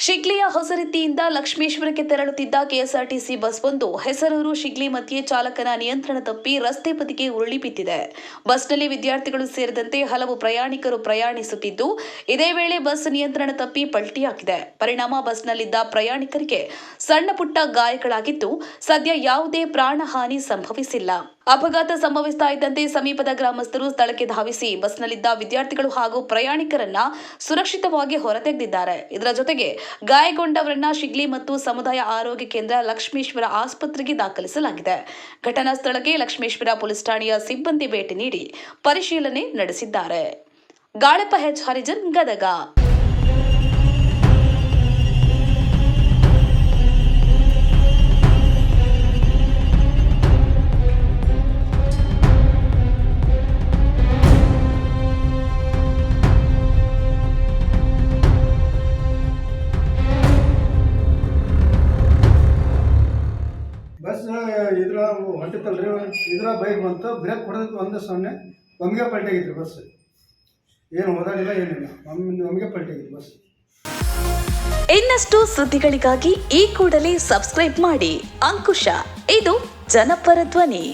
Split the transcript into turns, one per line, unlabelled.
ಶಿಗ್ಲಿಯ ಹೊಸರೀತಿಯಿಂದ ಲಕ್ಷ್ಮೇಶ್ವರಕ್ಕೆ ತೆರಳುತ್ತಿದ್ದ KSRTC bus ಒಂದು ಹೆಸರೂರು ಶಿಗ್ಲಿ ಮಧ್ಯೆ ಚಾಲಕನ ನಿಯಂತ್ರಣ ತಪ್ಪಿ ರಸ್ತೆ ಬದಿಗೆ ಉರುಳಿ ಬಿದ್ದಿದೆ. ಬಸ್ನಲ್ಲಿ ವಿದ್ಯಾರ್ಥಿಗಳು ಸೇರಿದಂತೆ ಹಲವು ಪ್ರಯಾಣಿಕರು ಪ್ರಯಾಣಿಸುತ್ತಿದ್ದು, ಇದೇ ವೇಳೆ ಬಸ್ ನಿಯಂತ್ರಣ ತಪ್ಪಿ ಪಲ್ಟಿಯಾಗಿದೆ. ಪರಿಣಾಮ ಬಸ್ನಲ್ಲಿದ್ದ ಪ್ರಯಾಣಿಕರಿಗೆ ಸಣ್ಣ ಪುಟ್ಟ ಗಾಯಗಳಾಗಿದ್ದು, ಸದ್ಯ ಯಾವುದೇ ಪ್ರಾಣಹಾನಿ ಸಂಭವಿಸಿಲ್ಲ. ಅಪಘಾತ ಸಂಭವಿಸ್ತಾ ಇದ್ದಂತೆ ಸಮೀಪದ ಗ್ರಾಮಸ್ಥರು ಸ್ಥಳಕ್ಕೆ ಧಾವಿಸಿ ಬಸ್ನಲ್ಲಿದ್ದ ವಿದ್ಯಾರ್ಥಿಗಳು ಹಾಗೂ ಪ್ರಯಾಣಿಕರನ್ನ ಸುರಕ್ಷಿತವಾಗಿ ಹೊರತೆಗೆದಿದ್ದಾರೆ. ಇದರ ಜೊತೆಗೆ ಗಾಯಗೊಂಡವರನ್ನ ಶಿಗ್ಲಿ ಮತ್ತು ಸಮುದಾಯ ಆರೋಗ್ಯ ಕೇಂದ್ರ ಲಕ್ಷ್ಮೇಶ್ವರ ಆಸ್ಪತ್ರೆಗೆ ದಾಖಲಿಸಲಾಗಿದೆ. ಘಟನಾ ಸ್ಥಳಕ್ಕೆ ಲಕ್ಷ್ಮೇಶ್ವರ ಪೊಲೀಸ್ ಠಾಣೆಯ ಸಿಬ್ಬಂದಿ ಭೇಟಿ ನೀಡಿ ಪರಿಶೀಲನೆ ನಡೆಸಿದ್ದಾರೆ. ಗಾಳಪ್ಪ ಎಚ್ ಹರಿಜನ್, ಗದಗ.
ಬಸ್ ಇದ್ರ ಹೊಂಟಿತ್ತಲ್ರಿ, ಇದ್ರ ಬೈಕ್ ಬಂತು, ಬ್ರೇಕ್ ಹೊಡೆದಕ್ಕೆ ಒಂದು ಸೊನ್ನೆ ಒಮ್ಮಿಗೆ ಪಲ್ಟಿಯಾಗಿತ್ತು ಬಸ್. ಏನು ಓದಾಡಿಲ್ಲ, ಏನಿಲ್ಲ, ಒಮ್ಮಿಗೆ ಪಲ್ಟಿಯಾಗಿತ್ತು ಬಸ್.
ಇನ್ನಷ್ಟು ಸುದ್ದಿಗಳಿಗಾಗಿ ಈ ಕೂಡಲೇ ಸಬ್ಸ್ಕ್ರೈಬ್ ಮಾಡಿ ಅಂಕುಶ. ಇದು ಜನಪರ ಧ್ವನಿ.